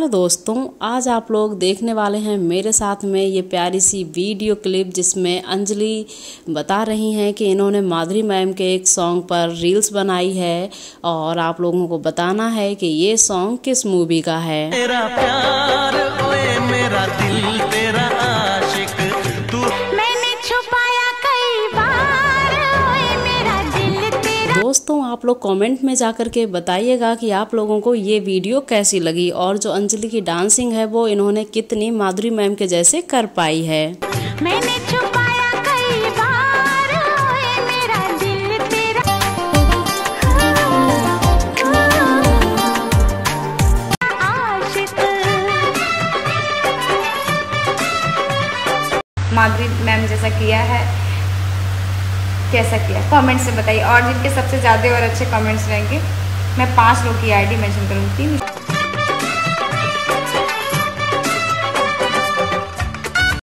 दोस्तों, आज आप लोग देखने वाले हैं मेरे साथ में ये प्यारी सी वीडियो क्लिप जिसमें अंजलि बता रही हैं कि इन्होंने माधुरी मैम के एक सॉन्ग पर रील्स बनाई है और आप लोगों को बताना है कि ये सॉन्ग किस मूवी का है। तेरा प्यार ओए मेरा दिल तेरा आशिक तू मैंने छुपाया कई बार ओए मेरा दिल तेरा। दोस्तों, आप लोग कमेंट में जाकर के बताइएगा कि आप लोगों को ये वीडियो कैसी लगी और जो अंजलि की डांसिंग है वो इन्होंने कितनी माधुरी मैम के जैसे कर पाई है। मैंने छुपाया कई बार ओए मेरा दिल तेरा आशिक। माधुरी मैम जैसा किया है, कैसा किया कमेंट से बताइए। और जिनके सबसे ज़्यादा और अच्छे कमेंट्स रहेंगे मैं 5 लोग की आईडी मेंशन करूँगी, 3